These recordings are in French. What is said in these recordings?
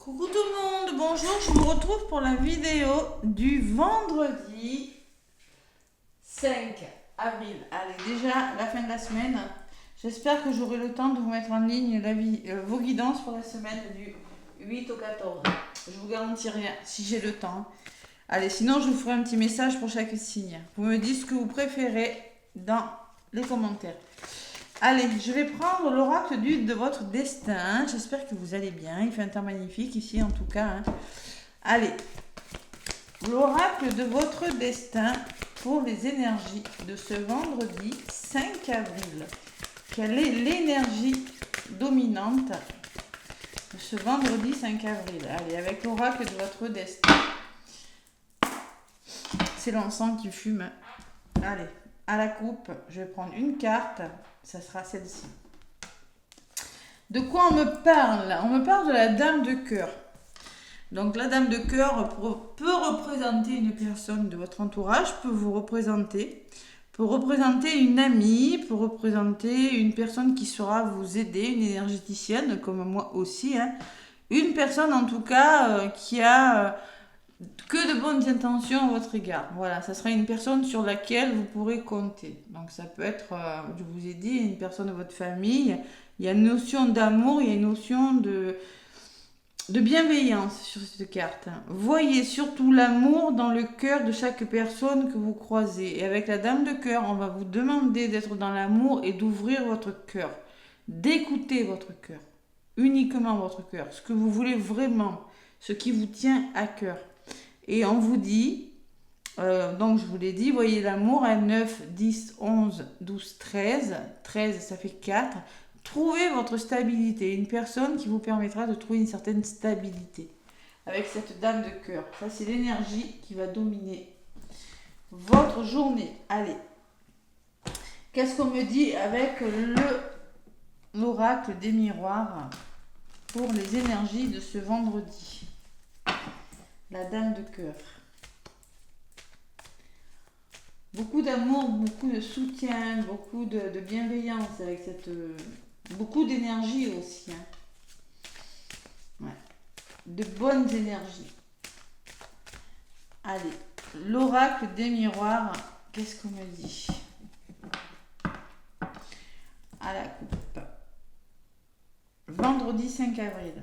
Coucou tout le monde, bonjour, je vous retrouve pour la vidéo du vendredi 5 avril. Allez, déjà la fin de la semaine. J'espère que j'aurai le temps de vous mettre en ligne vos guidances pour la semaine du 8 au 14. Je vous garantis rien si j'ai le temps. Allez, sinon je vous ferai un petit message pour chaque signe. Vous me dites ce que vous préférez dans les commentaires. Allez, je vais prendre l'oracle de votre destin. J'espère que vous allez bien. Il fait un temps magnifique ici en tout cas. Allez, l'oracle de votre destin pour les énergies de ce vendredi 5 avril. Quelle est l'énergie dominante de ce vendredi 5 avril? Allez, avec l'oracle de votre destin. C'est l'encens qui fume. Allez, à la coupe, je vais prendre une carte. Ça sera celle-ci. De quoi on me parle? On me parle de la dame de cœur. Donc la dame de cœur peut représenter une personne de votre entourage, peut représenter une amie, peut représenter une personne qui saura vous aider, une énergéticienne comme moi aussi. Une personne en tout cas qui a que de bonnes intentions à votre égard. Voilà, ça sera une personne sur laquelle vous pourrez compter. Donc ça peut être, je vous ai dit, une personne de votre famille. Il y a une notion d'amour, il y a une notion de bienveillance sur cette carte. Voyez surtout l'amour dans le cœur de chaque personne que vous croisez. Et avec la dame de cœur, on va vous demander d'être dans l'amour et d'ouvrir votre cœur. D'écouter votre cœur. Uniquement votre cœur. Ce que vous voulez vraiment. Ce qui vous tient à cœur. Et on vous dit, donc je vous l'ai dit, voyez l'amour à 9, 10, 11, 12, 13. 13, ça fait 4. Trouvez votre stabilité, une personne qui vous permettra de trouver une certaine stabilité. Avec cette dame de cœur. Ça, c'est l'énergie qui va dominer votre journée. Allez. Qu'est-ce qu'on me dit avec l'oracle des miroirs pour les énergies de ce vendredi? La dame de cœur. Beaucoup d'amour, beaucoup de soutien, beaucoup de bienveillance avec cette... beaucoup d'énergie aussi. Ouais. De bonnes énergies. Allez, l'oracle des miroirs, qu'est-ce qu'on me dit? À la coupe. Vendredi 5 avril.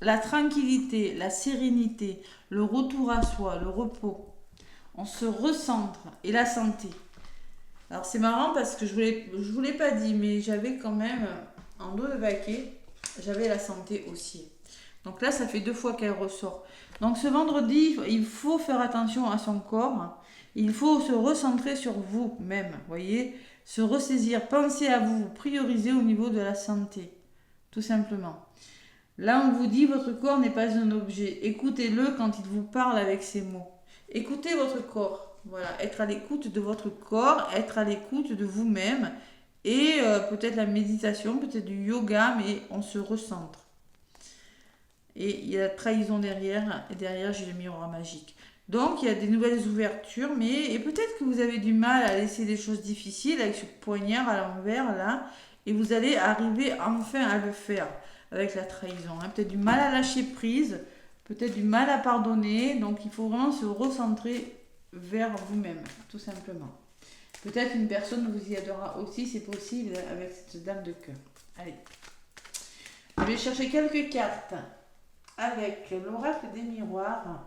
La tranquillité, la sérénité, le retour à soi, le repos. On se recentre et la santé. Alors c'est marrant parce que je vous l'ai pas dit, mais j'avais quand même en dos de baquet, j'avais la santé aussi. Donc là, ça fait 2 fois qu'elle ressort. Donc ce vendredi, il faut faire attention à son corps. Il faut se recentrer sur vous-même, voyez, se ressaisir, penser à vous, prioriser au niveau de la santé, tout simplement. Là, on vous dit, votre corps n'est pas un objet. Écoutez-le quand il vous parle avec ces mots. Écoutez votre corps. Voilà, être à l'écoute de votre corps, être à l'écoute de vous-même. Et peut-être la méditation, peut-être du yoga, mais on se recentre. Et il y a la trahison derrière. Et derrière, j'ai le miroir magique. Donc, il y a des nouvelles ouvertures. Et peut-être que vous avez du mal à laisser des choses difficiles avec ce poignard à l'envers, là. Et vous allez arriver enfin à le faire. Avec la trahison, peut-être du mal à lâcher prise, peut-être du mal à pardonner, donc il faut vraiment se recentrer vers vous-même, tout simplement. Peut-être une personne vous y aidera aussi, c'est possible, avec cette dame de cœur. Allez, je vais chercher quelques cartes avec l'oracle des miroirs.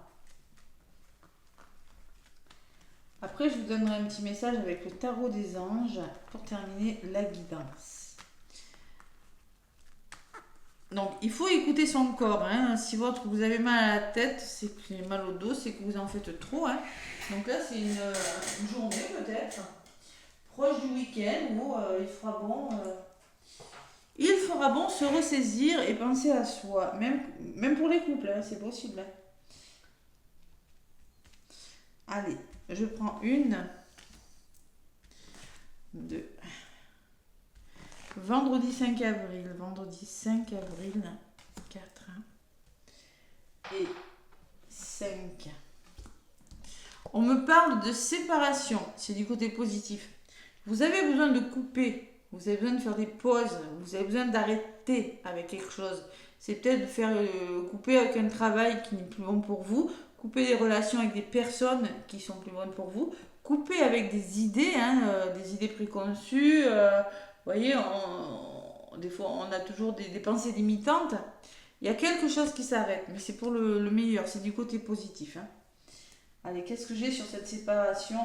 Après, je vous donnerai un petit message avec le tarot des anges pour terminer la guidance. Donc, il faut écouter son corps. Si vous avez mal à la tête, c'est que vous avez mal au dos, c'est que vous en faites trop. Donc là, c'est une journée peut-être, proche du week-end, où il fera bon. Il fera bon se ressaisir et penser à soi. Même pour les couples, c'est possible. Allez, je prends 1, 2... Vendredi 5 avril, 4 et 5. On me parle de séparation, c'est du côté positif. Vous avez besoin de couper, vous avez besoin de faire des pauses, vous avez besoin d'arrêter avec quelque chose. C'est peut-être de faire couper avec un travail qui n'est plus bon pour vous, couper des relations avec des personnes qui sont plus bonnes pour vous, couper avec des idées, des idées préconçues. Vous voyez, des fois, on a toujours des pensées limitantes. Il y a quelque chose qui s'arrête, mais c'est pour le meilleur, c'est du côté positif. Allez, qu'est-ce que j'ai sur cette séparation?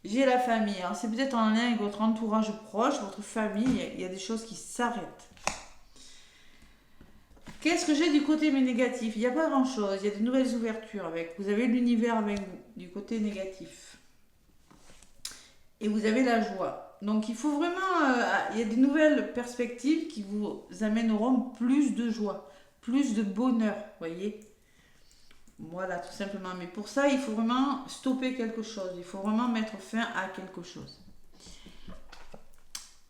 J'ai la famille. Alors, c'est peut-être en lien avec votre entourage proche, votre famille. Il y a des choses qui s'arrêtent. Qu'est-ce que j'ai du côté négatif? Il n'y a pas grand-chose. Il y a de nouvelles ouvertures avec. Vous avez l'univers avec vous, du côté négatif. Et vous avez la joie. Donc, il faut vraiment... il y a des nouvelles perspectives qui vous amèneront plus de joie, plus de bonheur, voyez. Voilà, tout simplement. Mais pour ça, il faut vraiment stopper quelque chose. Il faut vraiment mettre fin à quelque chose.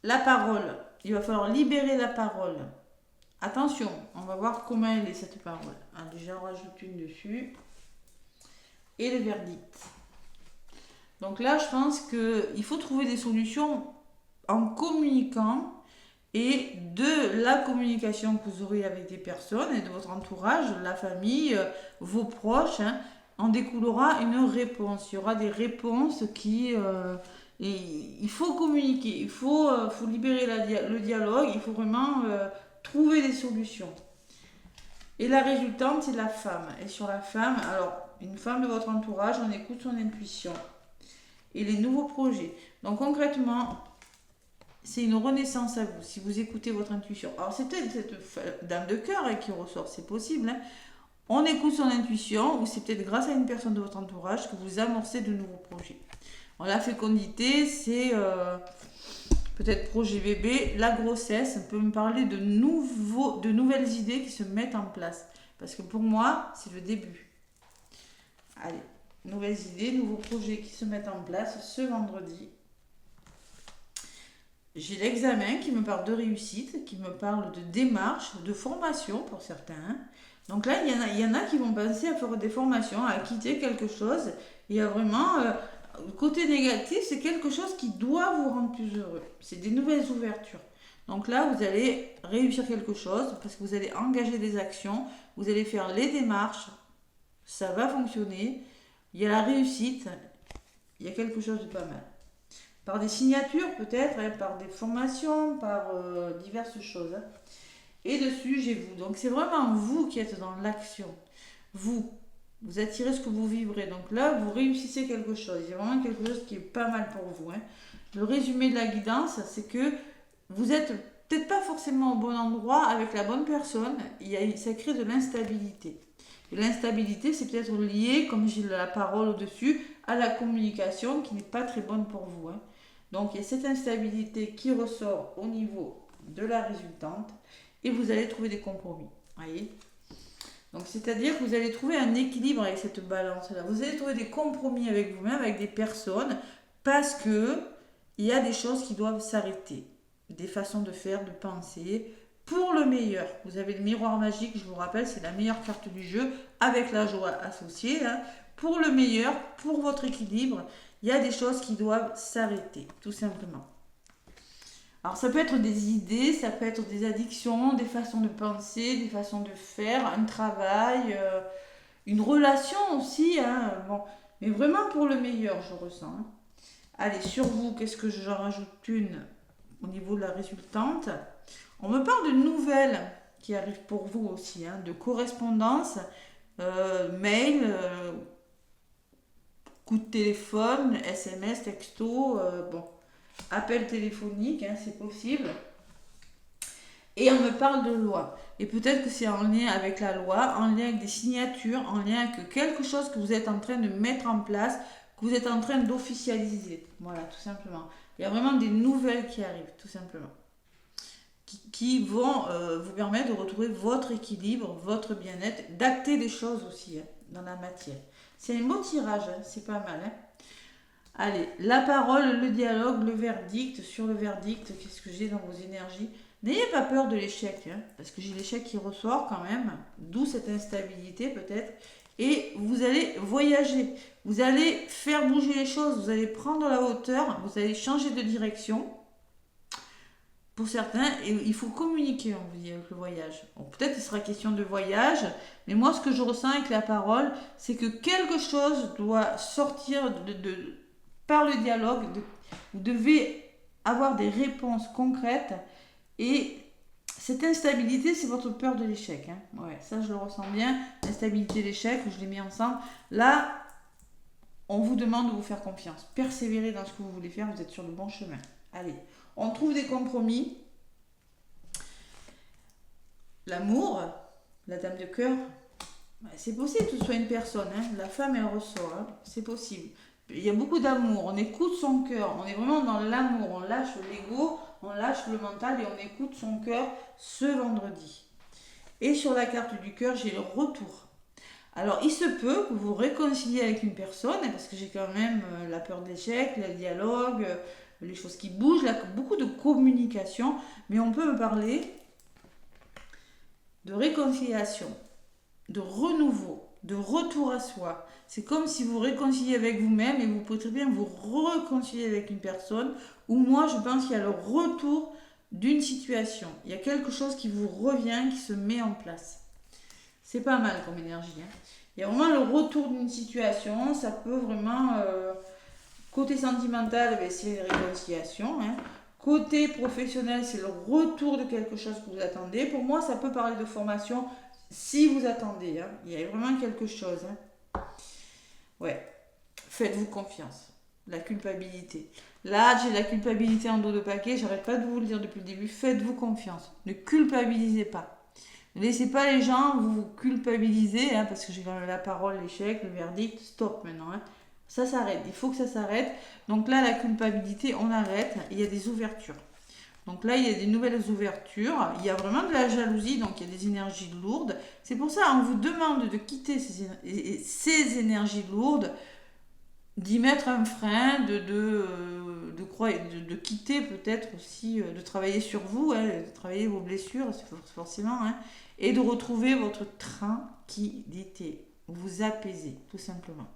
La parole. Il va falloir libérer la parole. Attention, on va voir comment elle est cette parole. Déjà, on rajoute une dessus. Et le verdict. Donc là, je pense qu'il faut trouver des solutions en communiquant. Et de la communication que vous aurez avec des personnes et de votre entourage, la famille, vos proches, en découlera une réponse. Il y aura des réponses qui... il faut communiquer, il faut libérer le dialogue, il faut vraiment trouver des solutions. Et la résultante, c'est la femme. Et sur la femme, alors, une femme de votre entourage, on écoute son intuition. Et les nouveaux projets. Donc concrètement... c'est une renaissance à vous, si vous écoutez votre intuition. Alors, c'est peut-être cette dame de cœur qui ressort, c'est possible. On écoute son intuition, ou c'est peut-être grâce à une personne de votre entourage que vous amorcez de nouveaux projets. Alors, la fécondité, c'est peut-être projet bébé. La grossesse, on peut me parler de nouvelles idées qui se mettent en place. Parce que pour moi, c'est le début. Allez, nouvelles idées, nouveaux projets qui se mettent en place ce vendredi. J'ai l'examen qui me parle de réussite, qui me parle de démarche, de formation pour certains. Donc là, il y en a qui vont penser à faire des formations, à quitter quelque chose. Il y a vraiment... le côté négatif, c'est quelque chose qui doit vous rendre plus heureux. C'est des nouvelles ouvertures. Donc là, vous allez réussir quelque chose parce que vous allez engager des actions, vous allez faire les démarches, ça va fonctionner. Il y a la réussite, il y a quelque chose de pas mal. Par des signatures peut-être, par des formations, par diverses choses. Et dessus, j'ai vous. Donc c'est vraiment vous qui êtes dans l'action. Vous attirez ce que vous vibrez. Donc là, vous réussissez quelque chose. Il y a vraiment quelque chose qui est pas mal pour vous. Le résumé de la guidance, c'est que vous êtes peut-être pas forcément au bon endroit avec la bonne personne. Ça crée de l'instabilité. Et l'instabilité, c'est peut-être lié, comme j'ai la parole au-dessus, à la communication qui n'est pas très bonne pour vous. Donc, il y a cette instabilité qui ressort au niveau de la résultante et vous allez trouver des compromis. Voyez ? Donc, c'est-à-dire que vous allez trouver un équilibre avec cette balance-là. Vous allez trouver des compromis avec vous-même, avec des personnes, parce que il y a des choses qui doivent s'arrêter. Des façons de faire, de penser, pour le meilleur. Vous avez le miroir magique, je vous rappelle, c'est la meilleure carte du jeu, avec la joie associée. Pour le meilleur, pour votre équilibre, il y a des choses qui doivent s'arrêter, tout simplement. Alors ça peut être des idées, ça peut être des addictions, des façons de penser, des façons de faire, un travail, une relation aussi. Bon. Mais vraiment pour le meilleur, je ressens. Allez, sur vous, qu'est-ce que j'en rajoute une au niveau de la résultante? On me parle de nouvelles qui arrivent pour vous aussi, de correspondance, mail, coup de téléphone, SMS, texto, appel téléphonique, c'est possible. Et on me parle de loi. Et peut-être que c'est en lien avec la loi, en lien avec des signatures, en lien avec quelque chose que vous êtes en train de mettre en place, que vous êtes en train d'officialiser. Voilà, tout simplement. Il y a vraiment des nouvelles qui arrivent, tout simplement. Qui vont vous permettre de retrouver votre équilibre, votre bien-être, d'acter des choses aussi dans la matière. C'est un beau tirage, c'est pas mal. Allez, la parole, le dialogue, le verdict. Sur le verdict, qu'est-ce que j'ai dans vos énergies? N'ayez pas peur de l'échec, parce que j'ai l'échec qui ressort quand même, d'où cette instabilité peut-être. Et vous allez voyager, vous allez faire bouger les choses, vous allez prendre la hauteur, vous allez changer de direction. pour certains, et il faut communiquer, on vous dit, avec le voyage. Bon, peut-être qu'il sera question de voyage, mais moi, ce que je ressens avec la parole, c'est que quelque chose doit sortir par le dialogue. Vous devez avoir des réponses concrètes, et cette instabilité, c'est votre peur de l'échec. Hein. Ouais, ça, je le ressens bien. L'instabilité, l'échec, je les mets ensemble. Là, on vous demande de vous faire confiance. Persévérez dans ce que vous voulez faire, vous êtes sur le bon chemin. Allez, on trouve des compromis. L'amour, la dame de cœur, c'est possible que ce soit une personne. Hein. La femme, elle ressort. Hein. C'est possible. Il y a beaucoup d'amour. On écoute son cœur. On est vraiment dans l'amour. On lâche l'ego, on lâche le mental et on écoute son cœur ce vendredi. Et sur la carte du cœur, j'ai le retour. Alors, il se peut que vous réconciliez avec une personne, parce que j'ai quand même la peur de l'échec, le dialogue, les choses qui bougent, là, beaucoup de communication, mais on peut me parler de réconciliation, de renouveau, de retour à soi. C'est comme si vous réconciliez avec vous-même et vous pouvez très bien vous réconcilier avec une personne, où moi, je pense qu'il y a le retour d'une situation. Il y a quelque chose qui vous revient, qui se met en place. C'est pas mal comme énergie. Hein. Il y a vraiment le retour d'une situation. Ça peut vraiment... côté sentimental, c'est une réconciliation. Hein. Côté professionnel, c'est le retour de quelque chose que vous attendez. Pour moi, ça peut parler de formation si vous attendez. Hein. Il y a vraiment quelque chose. Hein. Ouais. Faites-vous confiance. La culpabilité. Là, j'ai la culpabilité en dos de paquet. J'arrête pas de vous le dire depuis le début. Faites-vous confiance. Ne culpabilisez pas. Ne laissez pas les gens vous culpabiliser, hein, parce que j'ai quand même la parole, l'échec, le verdict. Stop maintenant. Hein. Ça s'arrête. Il faut que ça s'arrête. Donc là, la culpabilité, on arrête. Il y a des ouvertures. Donc là, il y a des nouvelles ouvertures. Il y a vraiment de la jalousie, donc il y a des énergies lourdes. C'est pour ça qu'on vous demande de quitter ces énergies lourdes, d'y mettre un frein, de quitter peut-être aussi, de travailler sur vous, hein, de travailler vos blessures, forcément, hein, et de retrouver votre tranquillité, vous apaiser, tout simplement.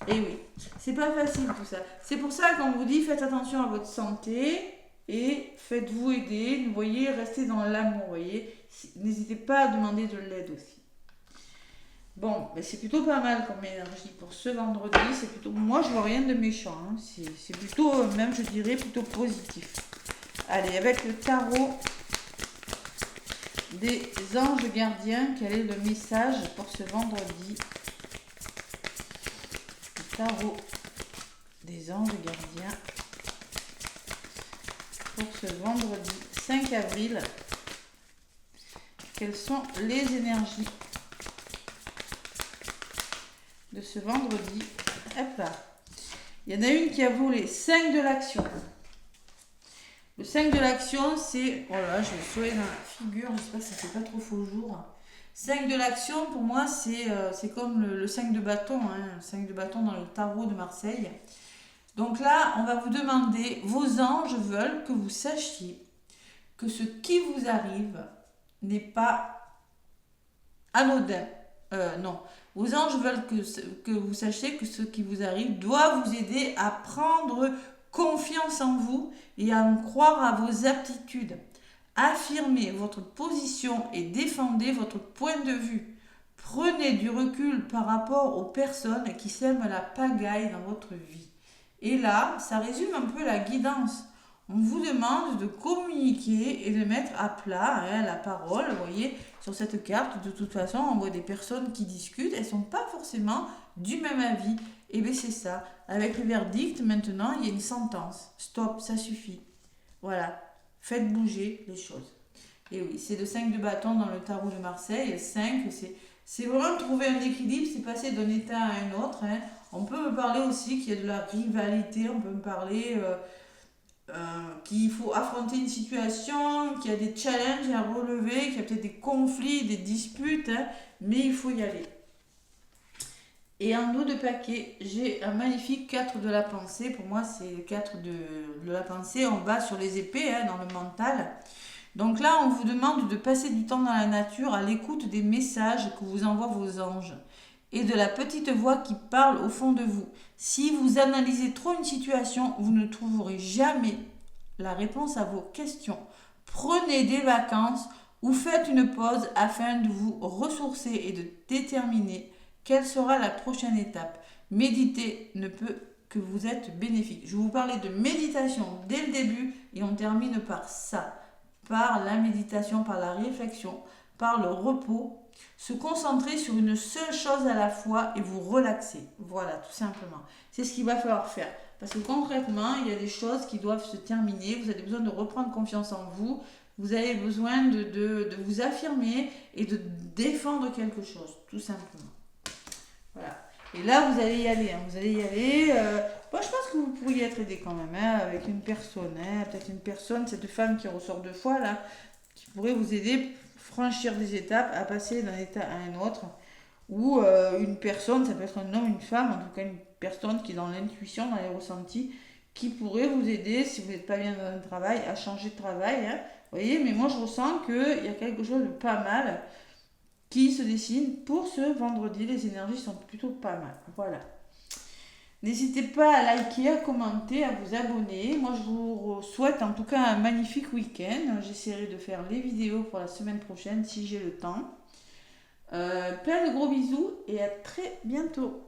Et oui, c'est pas facile tout ça. C'est pour ça qu'on vous dit faites attention à votre santé et faites-vous aider. Vous voyez, restez dans l'amour, voyez. N'hésitez pas à demander de l'aide aussi. Bon, ben c'est plutôt pas mal comme énergie pour ce vendredi. C'est plutôt, moi je vois rien de méchant. Hein. C'est plutôt, même je dirais, plutôt positif. Allez, avec le tarot des anges gardiens, quel est le message pour ce vendredi? Le tarot des anges gardiens pour ce vendredi 5 avril. Quelles sont les énergies de ce vendredi? Hop là. Il y en a une qui a volé 5 de l'action. Le 5 de l'action, c'est... Oh là, je vais sourire dans la figure. J'espère que ça ne fait pas trop faux jour. 5 de l'action, pour moi, c'est comme le 5 de bâton. Hein, le 5 de bâton dans le tarot de Marseille. Donc là, on va vous demander... Vos anges veulent que vous sachiez que ce qui vous arrive n'est pas anodin. Non. Vos anges veulent que vous sachiez que ce qui vous arrive doit vous aider à prendre confiance en vous et à en croire à vos aptitudes. Affirmez votre position et défendez votre point de vue. Prenez du recul par rapport aux personnes qui sèment la pagaille dans votre vie. Et là, ça résume un peu la guidance. On vous demande de communiquer et de mettre à plat, hein, la parole. Vous voyez, sur cette carte, de toute façon, on voit des personnes qui discutent. Elles ne sont pas forcément du même avis. Et bien c'est ça. Avec le verdict, maintenant, il y a une sentence. Stop, ça suffit. Voilà. Faites bouger les choses. Et oui, c'est le 5 de bâton dans le tarot de Marseille. 5, c'est vraiment trouver un équilibre, c'est passer d'un état à un autre. Hein. On peut me parler aussi qu'il y a de la rivalité. On peut me parler... qu'il faut affronter une situation, qu'il y a des challenges à relever, qu'il y a peut-être des conflits, des disputes, hein, mais il faut y aller. Et en dos de paquet, j'ai un magnifique 4 de la pensée. Pour moi, c'est le 4 de la pensée. On va sur les épées, hein, dans le mental. Donc là, on vous demande de passer du temps dans la nature à l'écoute des messages que vous envoient vos anges et de la petite voix qui parle au fond de vous. Si vous analysez trop une situation, vous ne trouverez jamais la réponse à vos questions. Prenez des vacances ou faites une pause afin de vous ressourcer et de déterminer quelle sera la prochaine étape. Méditer ne peut que vous être bénéfique. Je vais vous parler de méditation dès le début et on termine par ça, par la méditation, par la réflexion, par le repos. Se concentrer sur une seule chose à la fois et vous relaxer. Voilà, tout simplement. C'est ce qu'il va falloir faire. Parce que concrètement, il y a des choses qui doivent se terminer. Vous avez besoin de reprendre confiance en vous. Vous avez besoin de vous affirmer et de défendre quelque chose, tout simplement. Voilà. Et là, vous allez y aller. Vous allez y aller. Moi, je pense que vous pourriez être aidé quand même avec une personne. Peut-être une personne, cette femme qui ressort 2 fois là, qui pourrait vous aider franchir des étapes, à passer d'un état à un autre, ou une personne, ça peut être un homme, une femme, en tout cas une personne qui est dans l'intuition, dans les ressentis, qui pourrait vous aider, si vous n'êtes pas bien dans un travail, à changer de travail. Vous voyez, mais moi je ressens qu'il y a quelque chose de pas mal qui se dessine pour ce vendredi. Les énergies sont plutôt pas mal. Voilà. N'hésitez pas à liker, à commenter, à vous abonner. Moi, je vous souhaite en tout cas un magnifique week-end. J'essaierai de faire les vidéos pour la semaine prochaine si j'ai le temps. Plein de gros bisous et à très bientôt.